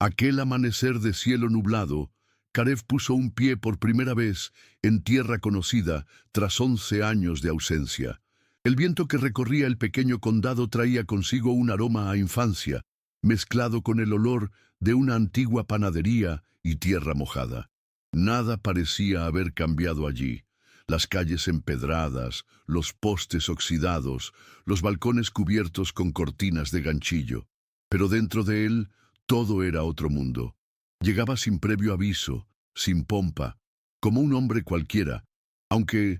Aquel amanecer de cielo nublado, Karev puso un pie por primera vez en tierra conocida tras 11 años de ausencia. El viento que recorría el pequeño condado traía consigo un aroma a infancia, mezclado con el olor de una antigua panadería y tierra mojada. Nada parecía haber cambiado allí. Las calles empedradas, los postes oxidados, los balcones cubiertos con cortinas de ganchillo. Pero dentro de él, todo era otro mundo. Llegaba sin previo aviso, sin pompa, como un hombre cualquiera, aunque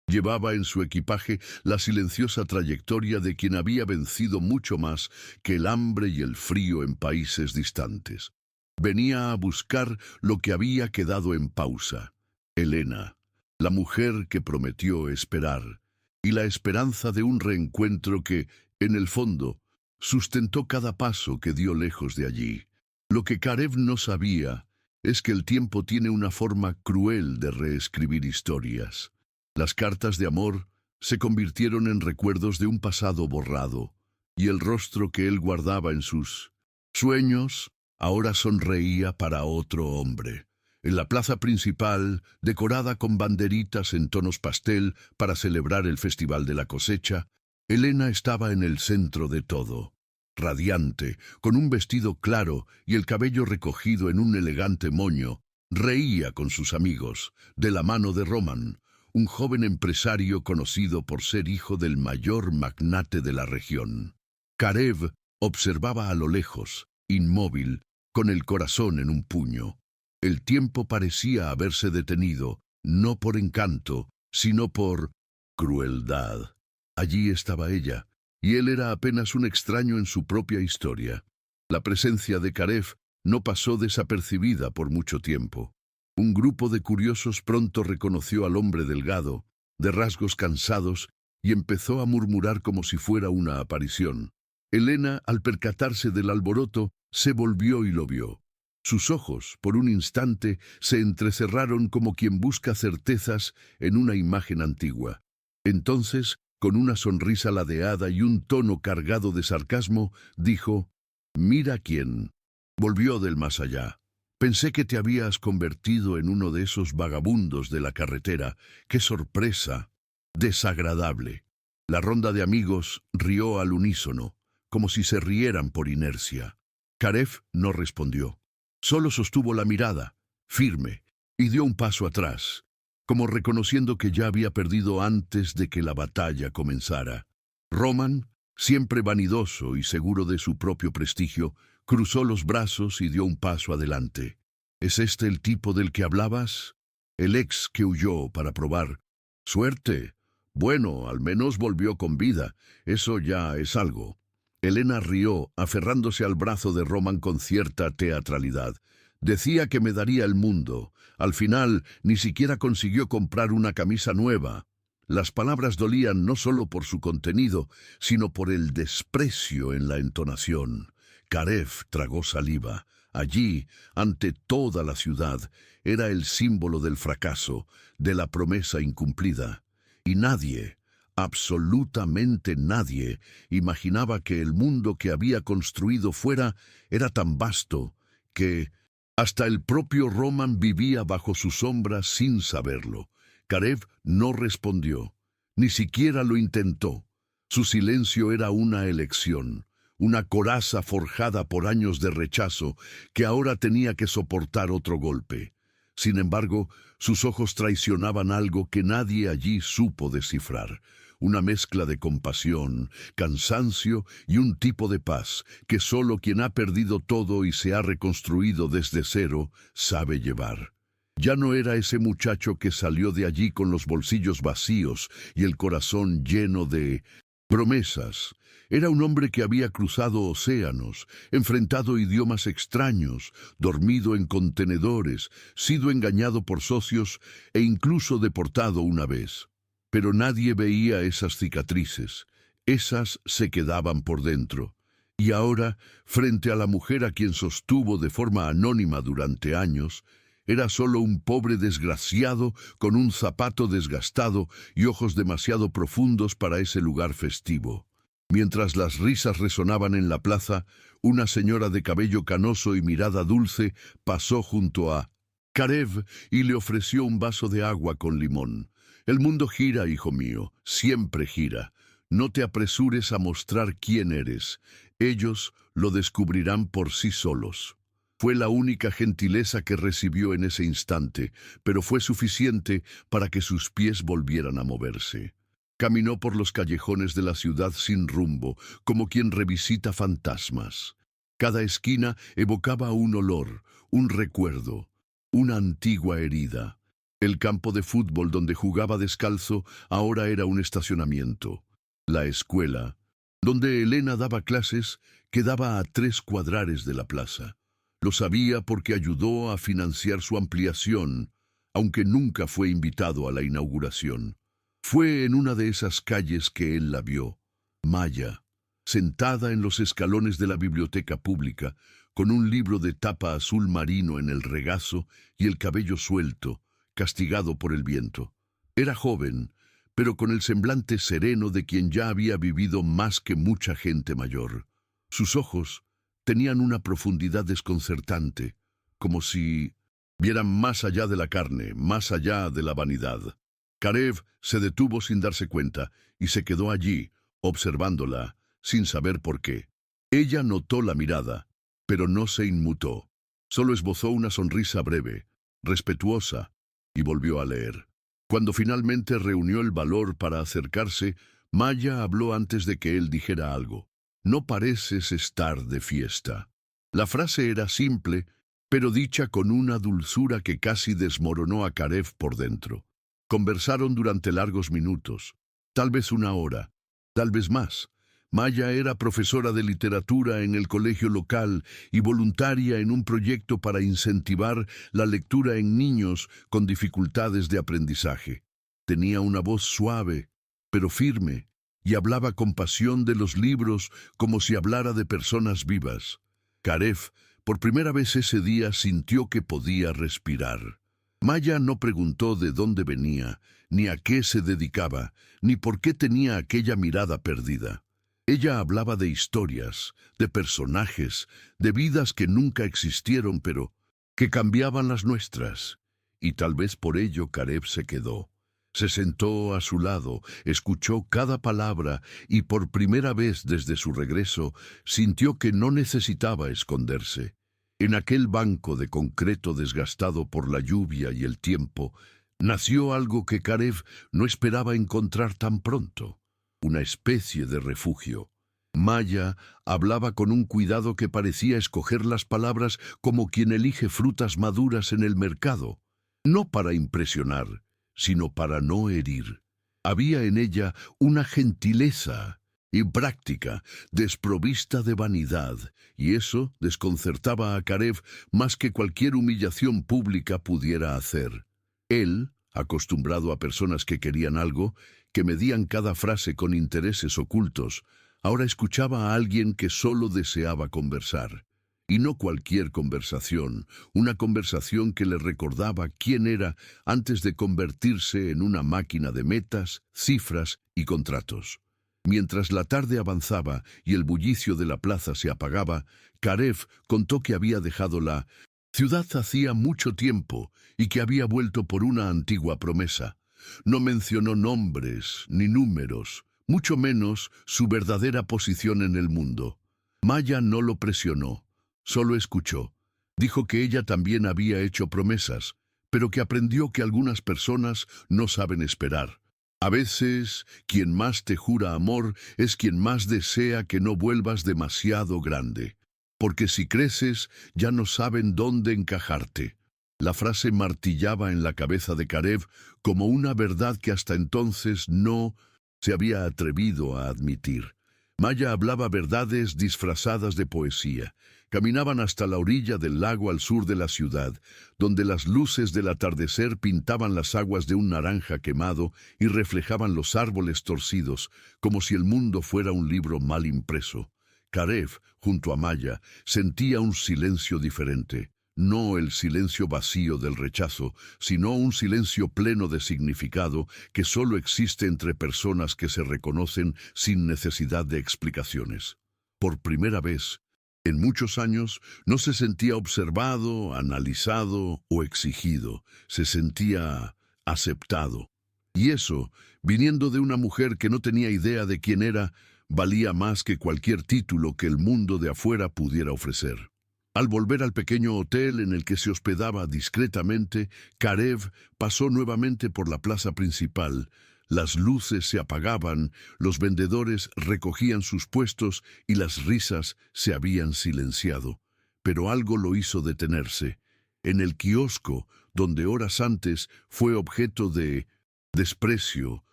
llevaba en su equipaje la silenciosa trayectoria de quien había vencido mucho más que el hambre y el frío en países distantes. Venía a buscar lo que había quedado en pausa: Elena, la mujer que prometió esperar, y la esperanza de un reencuentro que, en el fondo, sustentó cada paso que dio lejos de allí. Lo que Karev no sabía es que el tiempo tiene una forma cruel de reescribir historias. Las cartas de amor se convirtieron en recuerdos de un pasado borrado, y el rostro que él guardaba en sus sueños ahora sonreía para otro hombre. En la plaza principal, decorada con banderitas en tonos pastel para celebrar el Festival de la Cosecha, Elena estaba en el centro de todo. Radiante, con un vestido claro y el cabello recogido en un elegante moño, reía con sus amigos, de la mano de Roman, un joven empresario conocido por ser hijo del mayor magnate de la región. Karev observaba a lo lejos, inmóvil, con el corazón en un puño. El tiempo parecía haberse detenido, no por encanto, sino por crueldad. Allí estaba ella, y él era apenas un extraño en su propia historia. La presencia de Karev no pasó desapercibida por mucho tiempo. Un grupo de curiosos pronto reconoció al hombre delgado, de rasgos cansados, y empezó a murmurar como si fuera una aparición. Elena, al percatarse del alboroto, se volvió y lo vio. Sus ojos, por un instante, se entrecerraron como quien busca certezas en una imagen antigua. Entonces, con una sonrisa ladeada y un tono cargado de sarcasmo, dijo: «Mira quién volvió del más allá. Pensé que te habías convertido en uno de esos vagabundos de la carretera. ¡Qué sorpresa! Desagradable». La ronda de amigos rió al unísono, como si se rieran por inercia. Karev no respondió. Solo sostuvo la mirada, firme, y dio un paso atrás, como reconociendo que ya había perdido antes de que la batalla comenzara. Roman, siempre vanidoso y seguro de su propio prestigio, cruzó los brazos y dio un paso adelante. ¿Es este el tipo del que hablabas? El ex que huyó para probar suerte. Bueno, al menos volvió con vida. Eso ya es algo. Elena rió, aferrándose al brazo de Roman con cierta teatralidad. Decía que me daría el mundo. Al final, ni siquiera consiguió comprar una camisa nueva. Las palabras dolían no solo por su contenido, sino por el desprecio en la entonación. Karev tragó saliva. Allí, ante toda la ciudad, era el símbolo del fracaso, de la promesa incumplida. Y nadie, absolutamente nadie, imaginaba que el mundo que había construido fuera era tan vasto que hasta el propio Roman vivía bajo su sombra sin saberlo. Karev no respondió, ni siquiera lo intentó. Su silencio era una elección, una coraza forjada por años de rechazo que ahora tenía que soportar otro golpe. Sin embargo, sus ojos traicionaban algo que nadie allí supo descifrar. Una mezcla de compasión, cansancio y un tipo de paz que solo quien ha perdido todo y se ha reconstruido desde cero sabe llevar. Ya no era ese muchacho que salió de allí con los bolsillos vacíos y el corazón lleno de promesas. Era un hombre que había cruzado océanos, enfrentado idiomas extraños, dormido en contenedores, sido engañado por socios e incluso deportado una vez. Pero nadie veía esas cicatrices. Esas se quedaban por dentro. Y ahora, frente a la mujer a quien sostuvo de forma anónima durante años, era solo un pobre desgraciado con un zapato desgastado y ojos demasiado profundos para ese lugar festivo. Mientras las risas resonaban en la plaza, una señora de cabello canoso y mirada dulce pasó junto a Karev y le ofreció un vaso de agua con limón. El mundo gira, hijo mío, siempre gira. No te apresures a mostrar quién eres. Ellos lo descubrirán por sí solos. Fue la única gentileza que recibió en ese instante, pero fue suficiente para que sus pies volvieran a moverse. Caminó por los callejones de la ciudad sin rumbo, como quien revisita fantasmas. Cada esquina evocaba un olor, un recuerdo, una antigua herida. El campo de fútbol donde jugaba descalzo ahora era un estacionamiento. La escuela, donde Elena daba clases, quedaba a 3 cuadras de la plaza. Lo sabía porque ayudó a financiar su ampliación, aunque nunca fue invitado a la inauguración. Fue en una de esas calles que él la vio, Maya, sentada en los escalones de la biblioteca pública, con un libro de tapa azul marino en el regazo y el cabello suelto, castigado por el viento. Era joven, pero con el semblante sereno de quien ya había vivido más que mucha gente mayor. Sus ojos tenían una profundidad desconcertante, como si vieran más allá de la carne, más allá de la vanidad. Karev se detuvo sin darse cuenta y se quedó allí, observándola, sin saber por qué. Ella notó la mirada, pero no se inmutó. Solo esbozó una sonrisa breve, respetuosa, y volvió a leer. Cuando finalmente reunió el valor para acercarse, Maya habló antes de que él dijera algo. No pareces estar de fiesta. La frase era simple, pero dicha con una dulzura que casi desmoronó a Karev por dentro. Conversaron durante largos minutos, tal vez 1 hora, tal vez más. Maya era profesora de literatura en el colegio local y voluntaria en un proyecto para incentivar la lectura en niños con dificultades de aprendizaje. Tenía una voz suave, pero firme, y hablaba con pasión de los libros como si hablara de personas vivas. Karev, por primera vez ese día, sintió que podía respirar. Maya no preguntó de dónde venía, ni a qué se dedicaba, ni por qué tenía aquella mirada perdida. Ella hablaba de historias, de personajes, de vidas que nunca existieron, pero que cambiaban las nuestras. Y tal vez por ello Karev se quedó. Se sentó a su lado, escuchó cada palabra y por primera vez desde su regreso sintió que no necesitaba esconderse. En aquel banco de concreto desgastado por la lluvia y el tiempo, nació algo que Karev no esperaba encontrar tan pronto, una especie de refugio. Maya hablaba con un cuidado que parecía escoger las palabras como quien elige frutas maduras en el mercado, no para impresionar, sino para no herir. Había en ella una gentileza impráctica, desprovista de vanidad, y eso desconcertaba a Karev más que cualquier humillación pública pudiera hacer. Él, acostumbrado a personas que querían algo, que medían cada frase con intereses ocultos, ahora escuchaba a alguien que solo deseaba conversar. Y no cualquier conversación, una conversación que le recordaba quién era antes de convertirse en una máquina de metas, cifras y contratos. Mientras la tarde avanzaba y el bullicio de la plaza se apagaba, Karev contó que había dejado la ciudad hacía mucho tiempo y que había vuelto por una antigua promesa. No mencionó nombres ni números, mucho menos su verdadera posición en el mundo. Maya no lo presionó, solo escuchó. Dijo que ella también había hecho promesas, pero que aprendió que algunas personas no saben esperar. A veces, quien más te jura amor es quien más desea que no vuelvas demasiado grande, porque si creces ya no saben dónde encajarte. La frase martillaba en la cabeza de Karev como una verdad que hasta entonces no se había atrevido a admitir. Maya hablaba verdades disfrazadas de poesía. Caminaban hasta la orilla del lago al sur de la ciudad, donde las luces del atardecer pintaban las aguas de un naranja quemado y reflejaban los árboles torcidos, como si el mundo fuera un libro mal impreso. Karev, junto a Maya, sentía un silencio diferente. no el silencio vacío del rechazo, sino un silencio pleno de significado que solo existe entre personas que se reconocen sin necesidad de explicaciones. Por primera vez, en muchos años, no se sentía observado, analizado o exigido, se sentía aceptado. Y eso, viniendo de una mujer que no tenía idea de quién era, valía más que cualquier título que el mundo de afuera pudiera ofrecer. Al volver al pequeño hotel en el que se hospedaba discretamente, Karev pasó nuevamente por la plaza principal. Las luces se apagaban, los vendedores recogían sus puestos y las risas se habían silenciado. Pero algo lo hizo detenerse. En el kiosco, donde horas antes fue objeto de desprecio,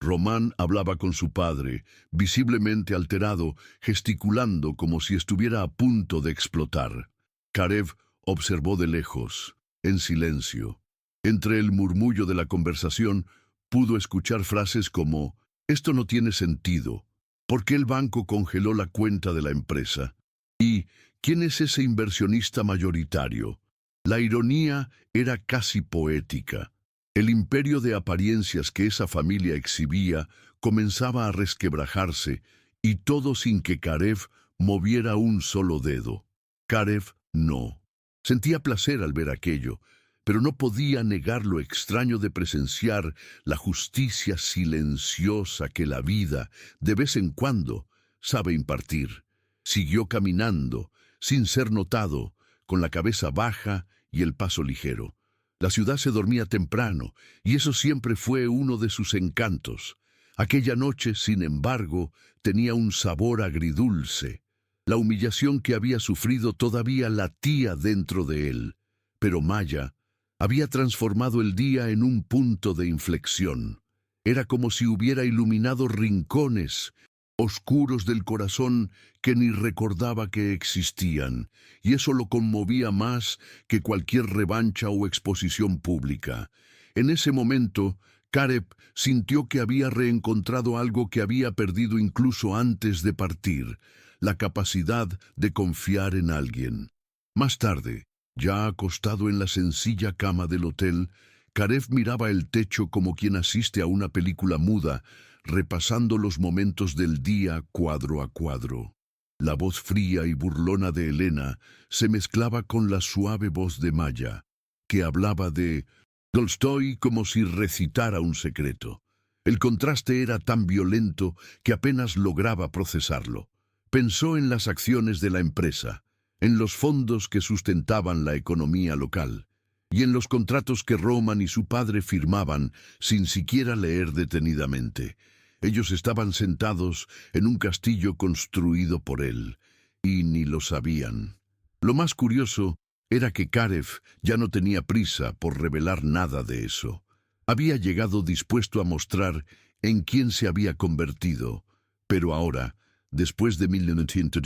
Román hablaba con su padre, visiblemente alterado, gesticulando como si estuviera a punto de explotar. Karev observó de lejos, en silencio. Entre el murmullo de la conversación, pudo escuchar frases como: «Esto no tiene sentido. ¿Por qué el banco congeló la cuenta de la empresa? ¿Y quién es ese inversionista mayoritario?». La ironía era casi poética. El imperio de apariencias que esa familia exhibía comenzaba a resquebrajarse, y todo sin que Karev moviera un solo dedo. Karev no. Sentía placer al ver aquello, pero no podía negar lo extraño de presenciar la justicia silenciosa que la vida, de vez en cuando, sabe impartir. Siguió caminando, sin ser notado, con la cabeza baja y el paso ligero. La ciudad se dormía temprano, y eso siempre fue uno de sus encantos. Aquella noche, sin embargo, tenía un sabor agridulce. La humillación que había sufrido todavía latía dentro de él, pero Maya había transformado el día en un punto de inflexión. Era como si hubiera iluminado rincones oscuros del corazón que ni recordaba que existían, y eso lo conmovía más que cualquier revancha o exposición pública. En ese momento, Karev sintió que había reencontrado algo que había perdido incluso antes de partir: la capacidad de confiar en alguien. Más tarde, ya acostado en la sencilla cama del hotel, Karev miraba el techo como quien asiste a una película muda, repasando los momentos del día cuadro a cuadro. La voz fría y burlona de Elena se mezclaba con la suave voz de Maya, que hablaba de Tolstói como si recitara un secreto. El contraste era tan violento que apenas lograba procesarlo. Pensó en las acciones de la empresa, en los fondos que sustentaban la economía local, y en los contratos que Roman y su padre firmaban sin siquiera leer detenidamente. Ellos estaban sentados en un castillo construido por él, y ni lo sabían. Lo más curioso era que Karev ya no tenía prisa por revelar nada de eso. Había llegado dispuesto a mostrar en quién se había convertido, pero ahora, después de 1900,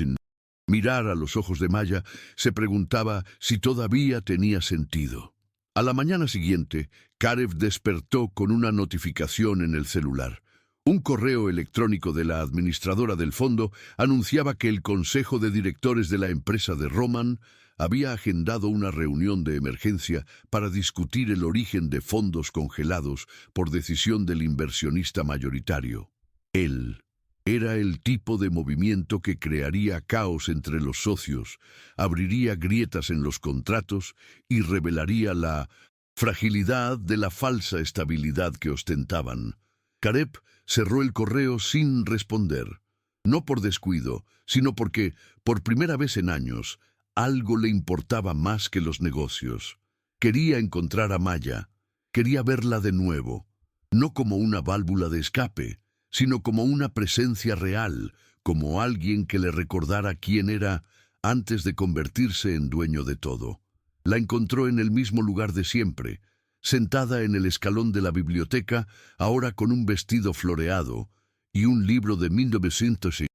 mirar a los ojos de Maya, se preguntaba si todavía tenía sentido. A la mañana siguiente, Karev despertó con una notificación en el celular. Un correo electrónico de la administradora del fondo anunciaba que el consejo de directores de la empresa de Roman había agendado una reunión de emergencia para discutir el origen de fondos congelados por decisión del inversionista mayoritario. Él era el tipo de movimiento que crearía caos entre los socios, abriría grietas en los contratos y revelaría la fragilidad de la falsa estabilidad que ostentaban. Karev cerró el correo sin responder, no por descuido, sino porque, por primera vez en años, algo le importaba más que los negocios. Quería encontrar a Maya, quería verla de nuevo, no como una válvula de escape, sino como una presencia real, como alguien que le recordara quién era antes de convertirse en dueño de todo. La encontró en el mismo lugar de siempre, sentada en el escalón de la biblioteca, ahora con un vestido floreado y un libro de 1900,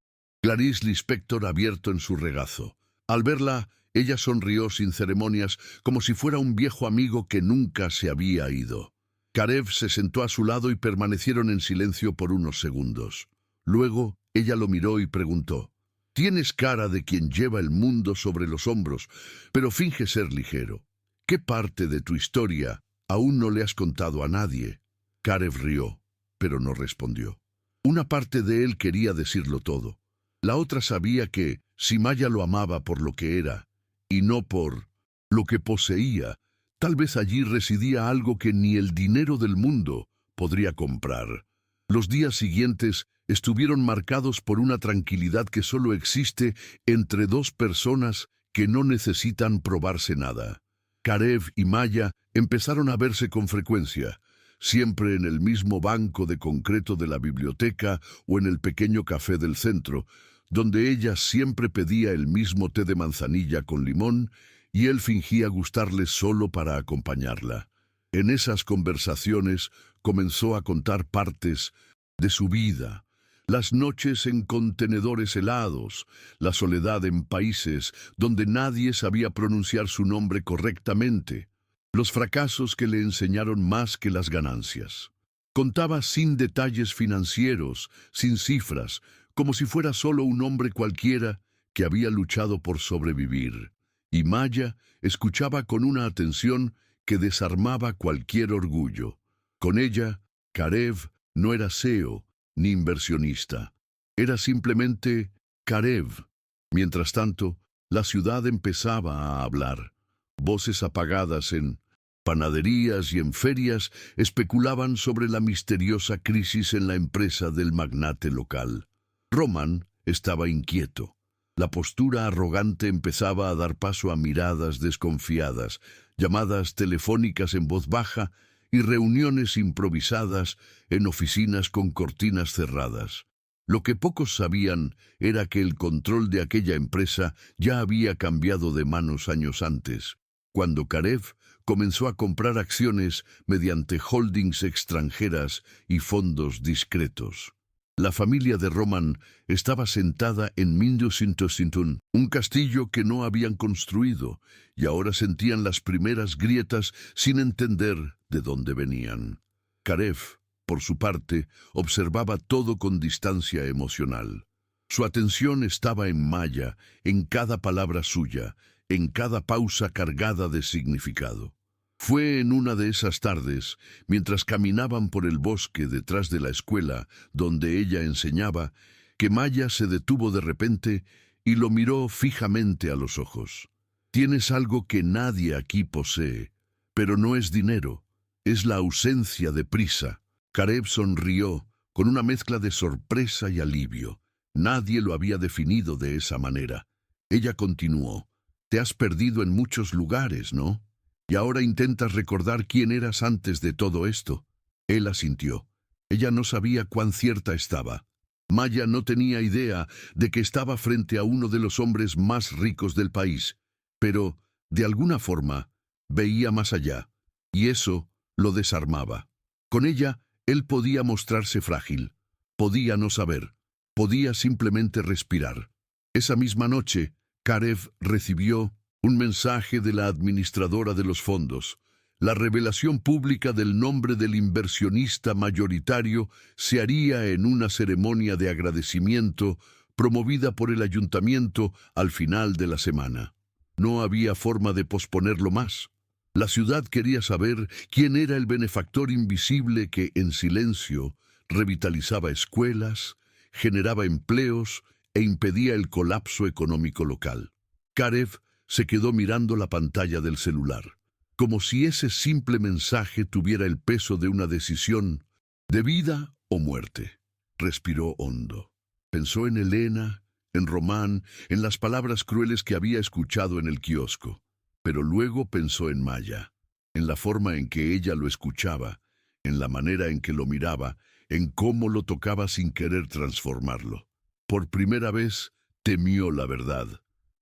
Clarice Lispector abierto en su regazo. Al verla, ella sonrió sin ceremonias, como si fuera un viejo amigo que nunca se había ido. Karev se sentó a su lado y permanecieron en silencio por unos segundos. Luego, ella lo miró y preguntó: Tienes cara de quien lleva el mundo sobre los hombros, pero finge ser ligero. ¿Qué parte de tu historia aún no le has contado a nadie? Karev rió, pero no respondió. Una parte de él quería decirlo todo. La otra sabía que, si Maya lo amaba por lo que era, y no por lo que poseía, tal vez allí residía algo que ni el dinero del mundo podría comprar. Los días siguientes estuvieron marcados por una tranquilidad que solo existe entre dos personas que no necesitan probarse nada. Karev y Maya empezaron a verse con frecuencia, siempre en el mismo banco de concreto de la biblioteca o en el pequeño café del centro, donde ella siempre pedía el mismo té de manzanilla con limón y él fingía gustarle solo para acompañarla. En esas conversaciones comenzó a contar partes de su vida: las noches en contenedores helados, la soledad en países donde nadie sabía pronunciar su nombre correctamente, los fracasos que le enseñaron más que las ganancias. Contaba sin detalles financieros, sin cifras, como si fuera solo un hombre cualquiera que había luchado por sobrevivir. Y Maya escuchaba con una atención que desarmaba cualquier orgullo. Con ella, Karev no era CEO ni inversionista. Era simplemente Karev. Mientras tanto, la ciudad empezaba a hablar. Voces apagadas en panaderías y en ferias especulaban sobre la misteriosa crisis en la empresa del magnate local. Roman estaba inquieto. La postura arrogante empezaba a dar paso a miradas desconfiadas, llamadas telefónicas en voz baja y reuniones improvisadas en oficinas con cortinas cerradas. Lo que pocos sabían era que el control de aquella empresa ya había cambiado de manos años antes, cuando Karev comenzó a comprar acciones mediante holdings extranjeras y fondos discretos. La familia de Roman estaba sentada en Mindusintosintun, un castillo que no habían construido, y ahora sentían las primeras grietas sin entender de dónde venían. Karev, por su parte, observaba todo con distancia emocional. Su atención estaba en Maya, en cada palabra suya, en cada pausa cargada de significado. Fue en una de esas tardes, mientras caminaban por el bosque detrás de la escuela donde ella enseñaba, que Maya se detuvo de repente y lo miró fijamente a los ojos. Tienes algo que nadie aquí posee, pero no es dinero, es la ausencia de prisa. Karev sonrió con una mezcla de sorpresa y alivio. Nadie lo había definido de esa manera. Ella continuó: te has perdido en muchos lugares, ¿no? Y ahora intentas recordar quién eras antes de todo esto. Él asintió. Ella no sabía cuán cierta estaba. Maya no tenía idea de que estaba frente a uno de los hombres más ricos del país, pero, de alguna forma, veía más allá, y eso lo desarmaba. Con ella, él podía mostrarse frágil, podía no saber, podía simplemente respirar. Esa misma noche, Karev recibió un mensaje de la administradora de los fondos. La revelación pública del nombre del inversionista mayoritario se haría en una ceremonia de agradecimiento promovida por el ayuntamiento al final de la semana. No había forma de posponerlo más. La ciudad quería saber quién era el benefactor invisible que, en silencio, revitalizaba escuelas, generaba empleos e impedía el colapso económico local. Karev se quedó mirando la pantalla del celular, como si ese simple mensaje tuviera el peso de una decisión de vida o muerte. Respiró hondo. Pensó en Elena, en Román, en las palabras crueles que había escuchado en el kiosco. Pero luego pensó en Maya, en la forma en que ella lo escuchaba, en la manera en que lo miraba, en cómo lo tocaba sin querer transformarlo. Por primera vez temió la verdad.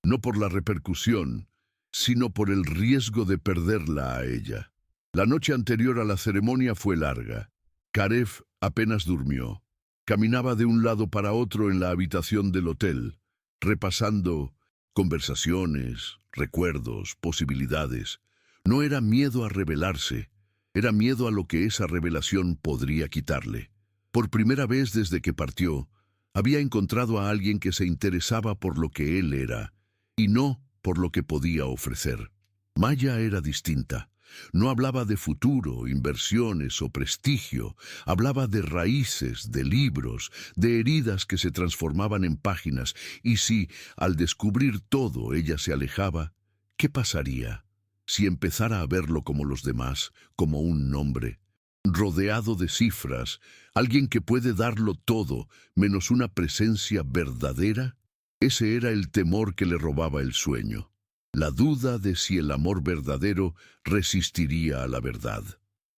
No por la repercusión, sino por el riesgo de perderla a ella. La noche anterior a la ceremonia fue larga. Karev apenas durmió. Caminaba de un lado para otro en la habitación del hotel, repasando conversaciones, recuerdos, posibilidades. No era miedo a revelarse, era miedo a lo que esa revelación podría quitarle. Por primera vez desde que partió, Había encontrado a alguien que se interesaba por lo que él era, y no por lo que podía ofrecer. Maya era distinta. No hablaba de futuro, inversiones o prestigio. Hablaba de raíces, de libros, de heridas que se transformaban en páginas. Y si, al descubrir todo, ella se alejaba, ¿qué pasaría? Si empezara a verlo como los demás, como un nombre, rodeado de cifras, alguien que puede darlo todo, menos una presencia verdadera. Ese era el temor que le robaba el sueño. La duda de si el amor verdadero resistiría a la verdad.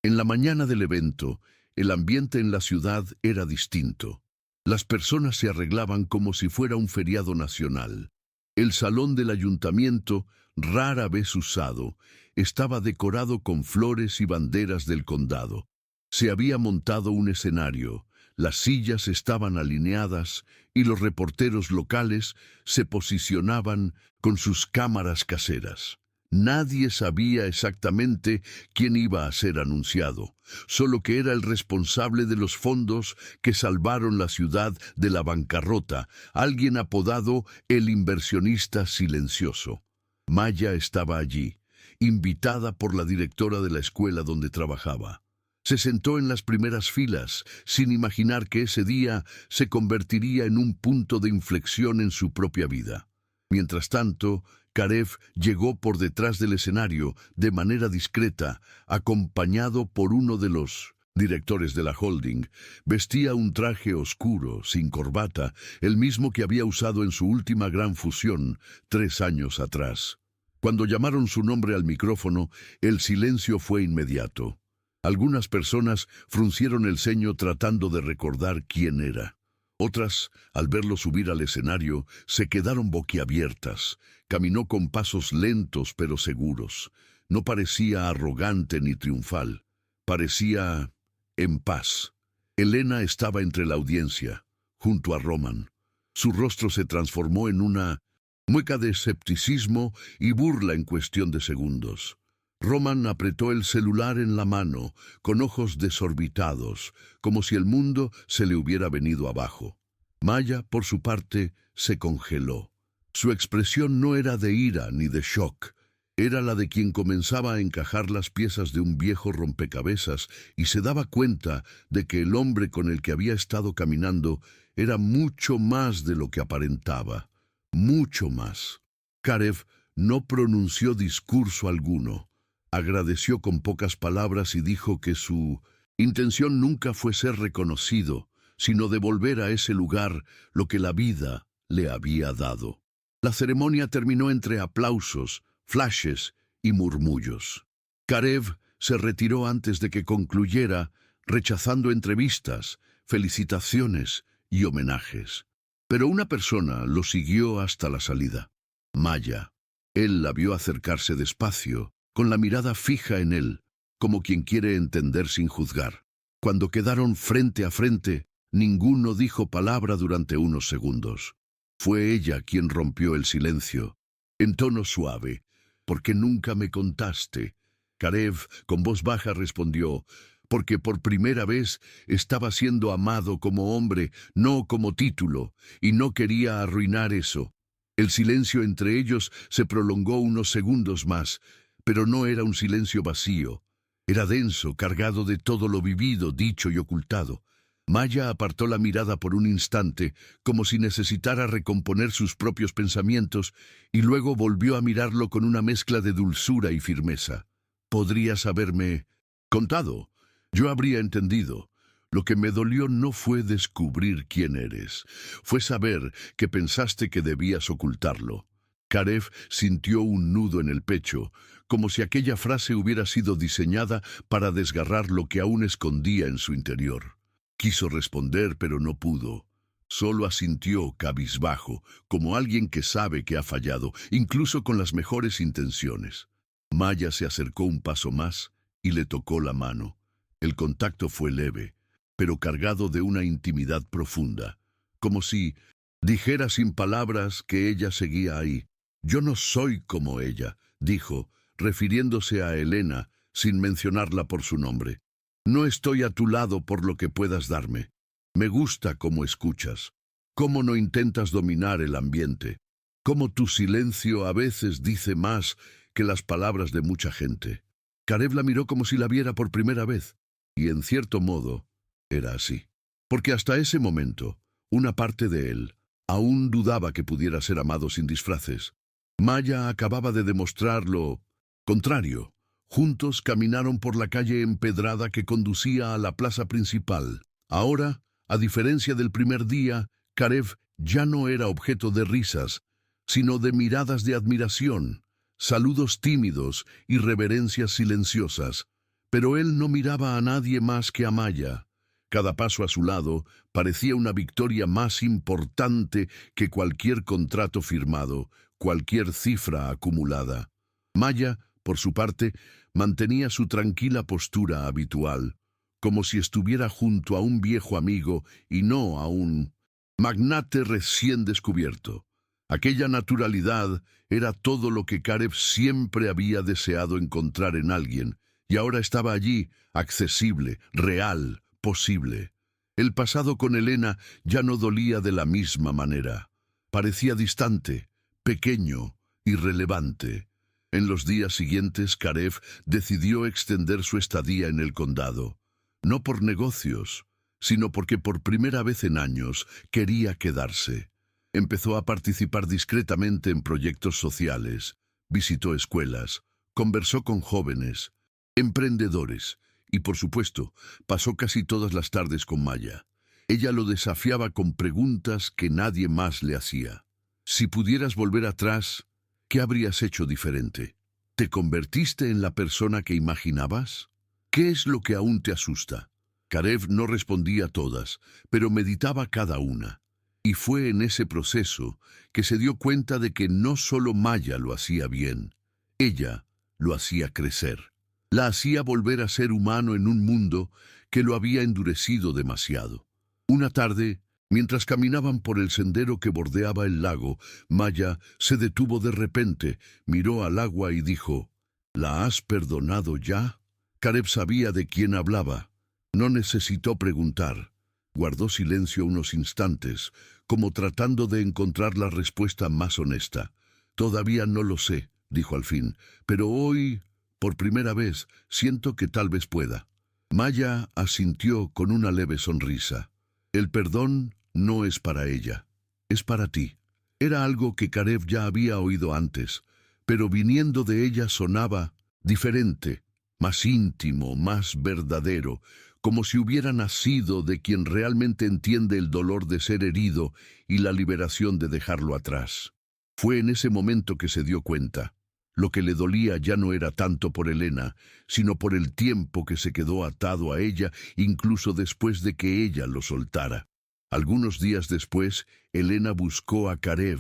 En la mañana del evento, el ambiente en la ciudad era distinto. Las personas se arreglaban como si fuera un feriado nacional. El salón del ayuntamiento, rara vez usado, estaba decorado con flores y banderas del condado. Se había montado un escenario, las sillas estaban alineadas y los reporteros locales se posicionaban con sus cámaras caseras. Nadie sabía exactamente quién iba a ser anunciado, solo que era el responsable de los fondos que salvaron la ciudad de la bancarrota, alguien apodado el inversionista silencioso. Maya estaba allí, invitada por la directora de la escuela donde trabajaba. Se sentó en las primeras filas, sin imaginar que ese día se convertiría en un punto de inflexión en su propia vida. Mientras tanto, Karev llegó por detrás del escenario de manera discreta, acompañado por uno de los directores de la holding. Vestía un traje oscuro, sin corbata, el mismo que había usado en su última gran fusión 3 años atrás. Cuando llamaron su nombre al micrófono, el silencio fue inmediato. Algunas personas fruncieron el ceño tratando de recordar quién era. Otras, al verlo subir al escenario, se quedaron boquiabiertas. Caminó con pasos lentos pero seguros. No parecía arrogante ni triunfal. Parecía en paz. Elena estaba entre la audiencia, junto a Roman. Su rostro se transformó en una mueca de escepticismo y burla en cuestión de segundos. Roman apretó el celular en la mano, con ojos desorbitados, como si el mundo se le hubiera venido abajo. Maya, por su parte, se congeló. Su expresión no era de ira ni de shock. Era la de quien comenzaba a encajar las piezas de un viejo rompecabezas y se daba cuenta de que el hombre con el que había estado caminando era mucho más de lo que aparentaba. Mucho más. Karev no pronunció discurso alguno. Agradeció con pocas palabras y dijo que su intención nunca fue ser reconocido, sino devolver a ese lugar lo que la vida le había dado. La ceremonia terminó entre aplausos, flashes y murmullos. Karev se retiró antes de que concluyera, rechazando entrevistas, felicitaciones y homenajes. Pero una persona lo siguió hasta la salida. Maya. Él la vio acercarse despacio, con la mirada fija en él, como quien quiere entender sin juzgar. Cuando quedaron frente a frente, ninguno dijo palabra durante unos segundos. Fue ella quien rompió el silencio, en tono suave. «¿Por qué nunca me contaste?» Karev, con voz baja, respondió, «Porque por primera vez estaba siendo amado como hombre, no como título, y no quería arruinar eso». El silencio entre ellos se prolongó unos segundos más, pero no era un silencio vacío. Era denso, cargado de todo lo vivido, dicho y ocultado. Maya apartó la mirada por un instante, como si necesitara recomponer sus propios pensamientos, y luego volvió a mirarlo con una mezcla de dulzura y firmeza. «Podrías haberme contado. Yo habría entendido. Lo que me dolió no fue descubrir quién eres. Fue saber que pensaste que debías ocultarlo». Karev sintió un nudo en el pecho, como si aquella frase hubiera sido diseñada para desgarrar lo que aún escondía en su interior. Quiso responder, pero no pudo. Solo asintió cabizbajo, como alguien que sabe que ha fallado, incluso con las mejores intenciones. Maya se acercó un paso más y le tocó la mano. El contacto fue leve, pero cargado de una intimidad profunda, como si dijera sin palabras que ella seguía ahí. «Yo no soy como ella», dijo, refiriéndose a Elena, sin mencionarla por su nombre. «No estoy a tu lado por lo que puedas darme. Me gusta cómo escuchas. ¿Cómo no intentas dominar el ambiente? ¿Cómo tu silencio a veces dice más que las palabras de mucha gente? Caleb la miró como si la viera por primera vez, y en cierto modo era así. Porque hasta ese momento, una parte de él aún dudaba que pudiera ser amado sin disfraces. Maya acababa de demostrar lo contrario. Juntos caminaron por la calle empedrada que conducía a la plaza principal. Ahora, a diferencia del primer día, Caleb ya no era objeto de risas, sino de miradas de admiración, saludos tímidos y reverencias silenciosas. Pero él no miraba a nadie más que a Maya. Cada paso a su lado parecía una victoria más importante que cualquier contrato firmado, cualquier cifra acumulada. Maya, por su parte, mantenía su tranquila postura habitual, como si estuviera junto a un viejo amigo y no a un magnate recién descubierto. Aquella naturalidad era todo lo que Caleb siempre había deseado encontrar en alguien, y ahora estaba allí, accesible, real, posible. El pasado con Elena ya no dolía de la misma manera. Parecía distante, pequeño, irrelevante. En los días siguientes, Caleb decidió extender su estadía en el condado, no por negocios, sino porque por primera vez en años quería quedarse. Empezó a participar discretamente en proyectos sociales, visitó escuelas, conversó con jóvenes, emprendedores, y por supuesto, pasó casi todas las tardes con Maya. Ella lo desafiaba con preguntas que nadie más le hacía. Si pudieras volver atrás, ¿qué habrías hecho diferente? ¿Te convertiste en la persona que imaginabas? ¿Qué es lo que aún te asusta? Caleb no respondía a todas, pero meditaba cada una. Y fue en ese proceso que se dio cuenta de que no solo Maya lo hacía bien, ella lo hacía crecer. La hacía volver a ser humano en un mundo que lo había endurecido demasiado. Una tarde, mientras caminaban por el sendero que bordeaba el lago, Maya se detuvo de repente, miró al agua y dijo, ¿La has perdonado ya? Caleb sabía de quién hablaba. No necesitó preguntar. Guardó silencio unos instantes, como tratando de encontrar la respuesta más honesta. Todavía no lo sé, dijo al fin, pero hoy, por primera vez, siento que tal vez pueda. Maya asintió con una leve sonrisa. El perdón no es para ella, es para ti. Era algo que Caleb ya había oído antes, pero viniendo de ella sonaba diferente, más íntimo, más verdadero, como si hubiera nacido de quien realmente entiende el dolor de ser herido y la liberación de dejarlo atrás. Fue en ese momento que se dio cuenta. Lo que le dolía ya no era tanto por Elena, sino por el tiempo que se quedó atado a ella, incluso después de que ella lo soltara. Algunos días después, Elena buscó a Caleb.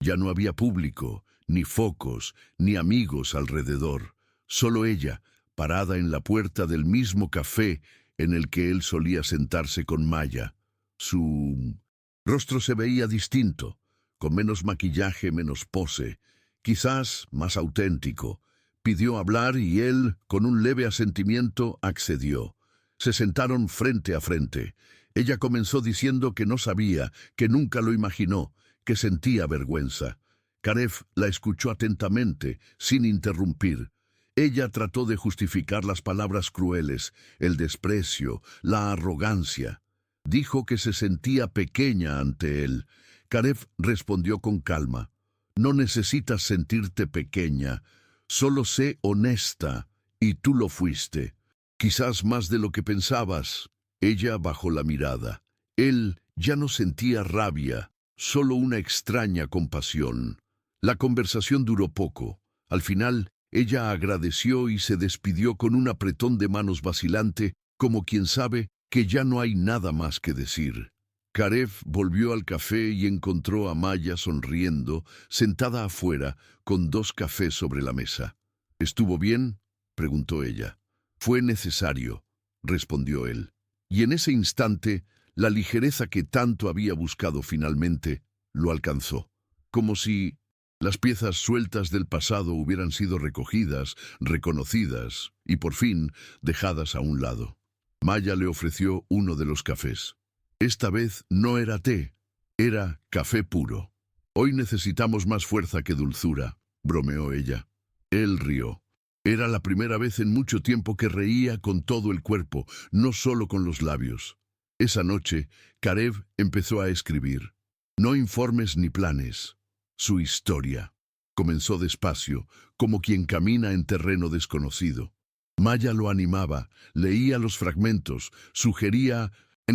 Ya no había público, ni focos, ni amigos alrededor. Solo ella, parada en la puerta del mismo café en el que él solía sentarse con Maya. Su rostro se veía distinto, con menos maquillaje, menos pose, quizás más auténtico. Pidió hablar y él, con un leve asentimiento, accedió. Se sentaron frente a frente. Ella comenzó diciendo que no sabía, que nunca lo imaginó, que sentía vergüenza. Caleb la escuchó atentamente, sin interrumpir. Ella trató de justificar las palabras crueles, el desprecio, la arrogancia. Dijo que se sentía pequeña ante él. Caleb respondió con calma. No necesitas sentirte pequeña, solo sé honesta, y tú lo fuiste. Quizás más de lo que pensabas. Ella bajó la mirada. Él ya no sentía rabia, solo una extraña compasión. La conversación duró poco. Al final, ella agradeció y se despidió con un apretón de manos vacilante, como quien sabe que ya no hay nada más que decir. Caleb volvió al café y encontró a Maya sonriendo, sentada afuera, con 2 cafés sobre la mesa. ¿Estuvo bien?, preguntó ella. Fue necesario, respondió él. Y en ese instante, la ligereza que tanto había buscado finalmente, lo alcanzó. Como si las piezas sueltas del pasado hubieran sido recogidas, reconocidas y, por fin, dejadas a un lado. Maya le ofreció uno de los cafés. Esta vez no era té, Era café puro. Hoy necesitamos más fuerza que dulzura, bromeó ella. Él rió. Era la primera vez en mucho tiempo que reía con todo el cuerpo, no solo con los labios. Esa noche, Karev empezó a escribir. No informes ni planes. Su historia. Comenzó despacio, como quien camina en terreno desconocido. Maya lo animaba, leía los fragmentos, sugería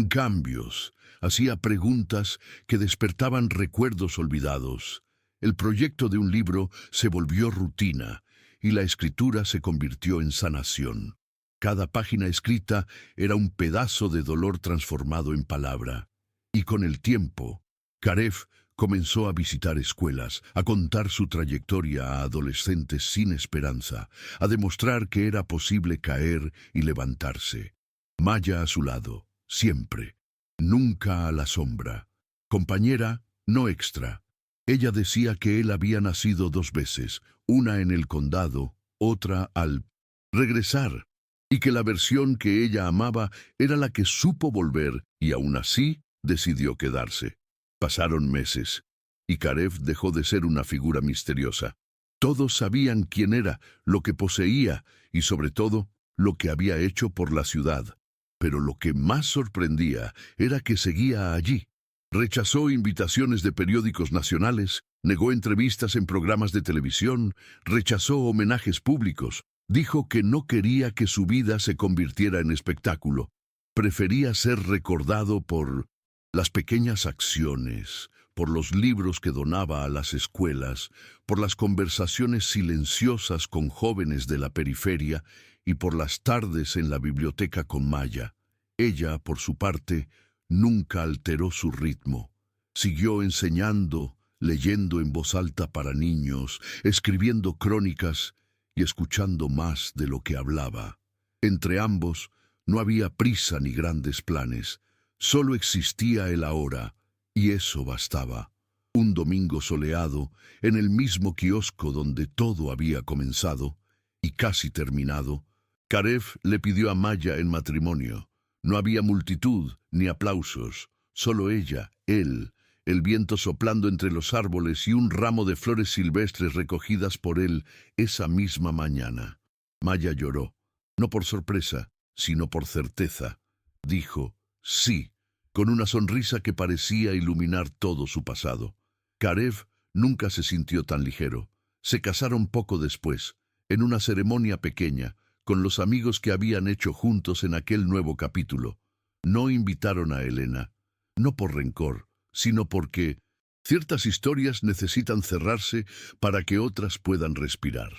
cambios, hacía preguntas que despertaban recuerdos olvidados. El proyecto de un libro se volvió rutina y la escritura se convirtió en sanación. Cada página escrita era un pedazo de dolor transformado en palabra. Y con el tiempo, Karev comenzó a visitar escuelas, a contar su trayectoria a adolescentes sin esperanza, a demostrar que era posible caer y levantarse. Maya a su lado, siempre, nunca a la sombra. Compañera, no extra. Ella decía que él había nacido 2 veces, una en el condado, otra al regresar, y que la versión que ella amaba era la que supo volver y aún así decidió quedarse. Pasaron meses, y Karev dejó de ser una figura misteriosa. Todos sabían quién era, lo que poseía y, sobre todo, lo que había hecho por la ciudad. Pero lo que más sorprendía era que seguía allí. Rechazó invitaciones de periódicos nacionales, negó entrevistas en programas de televisión, rechazó homenajes públicos. Dijo que no quería que su vida se convirtiera en espectáculo. Prefería ser recordado por las pequeñas acciones, por los libros que donaba a las escuelas, por las conversaciones silenciosas con jóvenes de la periferia y por las tardes en la biblioteca con Maya. Ella, por su parte, nunca alteró su ritmo. Siguió enseñando, leyendo en voz alta para niños, escribiendo crónicas y escuchando más de lo que hablaba. Entre ambos no había prisa ni grandes planes. Solo existía el ahora, y eso bastaba. Un domingo soleado, en el mismo kiosco donde todo había comenzado y casi terminado, Karev le pidió a Maya en matrimonio. No había multitud ni aplausos, solo ella, él, el viento soplando entre los árboles y un ramo de flores silvestres recogidas por él esa misma mañana. Maya lloró, no por sorpresa, sino por certeza. Dijo, sí, con una sonrisa que parecía iluminar todo su pasado. Karev nunca se sintió tan ligero. Se casaron poco después, en una ceremonia pequeña, con los amigos que habían hecho juntos en aquel nuevo capítulo. No invitaron a Elena, no por rencor, sino porque ciertas historias necesitan cerrarse para que otras puedan respirar.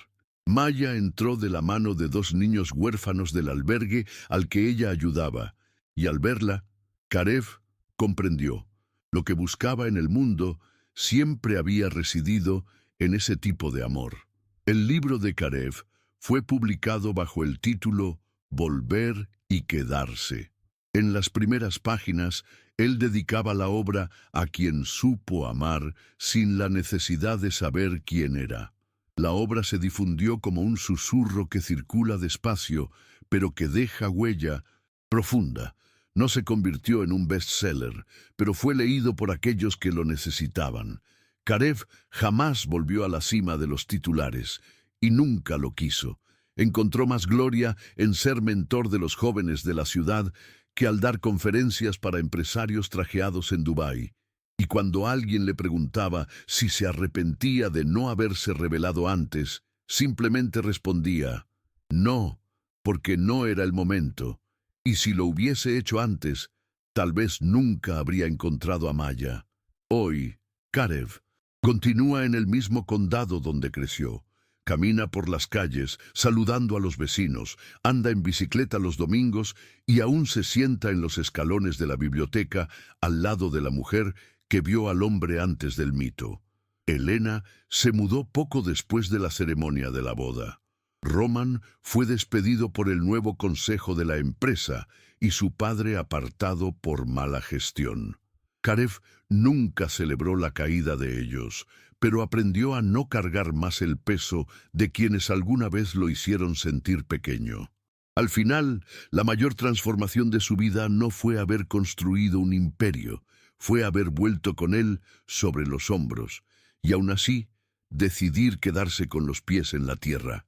Maya entró de la mano de 2 niños huérfanos del albergue al que ella ayudaba, y al verla, Karev comprendió. Lo que buscaba en el mundo siempre había residido en ese tipo de amor. El libro de Karev fue publicado bajo el título Volver y quedarse. En las primeras páginas, él dedicaba la obra a quien supo amar sin la necesidad de saber quién era. La obra se difundió como un susurro que circula despacio, pero que deja huella profunda. No se convirtió en un bestseller, pero fue leído por aquellos que lo necesitaban. Karev jamás volvió a la cima de los titulares, y nunca lo quiso. Encontró más gloria en ser mentor de los jóvenes de la ciudad que al dar conferencias para empresarios trajeados en Dubái. Y cuando alguien le preguntaba si se arrepentía de no haberse revelado antes, simplemente respondía, no, porque no era el momento. Y si lo hubiese hecho antes, tal vez nunca habría encontrado a Maya. Hoy, Karev continúa en el mismo condado donde creció. Camina por las calles, saludando a los vecinos, anda en bicicleta los domingos y aún se sienta en los escalones de la biblioteca al lado de la mujer que vio al hombre antes del mito. Elena se mudó poco después de la ceremonia de la boda. Roman fue despedido por el nuevo consejo de la empresa y su padre apartado por mala gestión. Karev nunca celebró la caída de ellos, pero aprendió a no cargar más el peso de quienes alguna vez lo hicieron sentir pequeño. Al final, la mayor transformación de su vida no fue haber construido un imperio, fue haber vuelto con él sobre los hombros, y aún así, decidir quedarse con los pies en la tierra.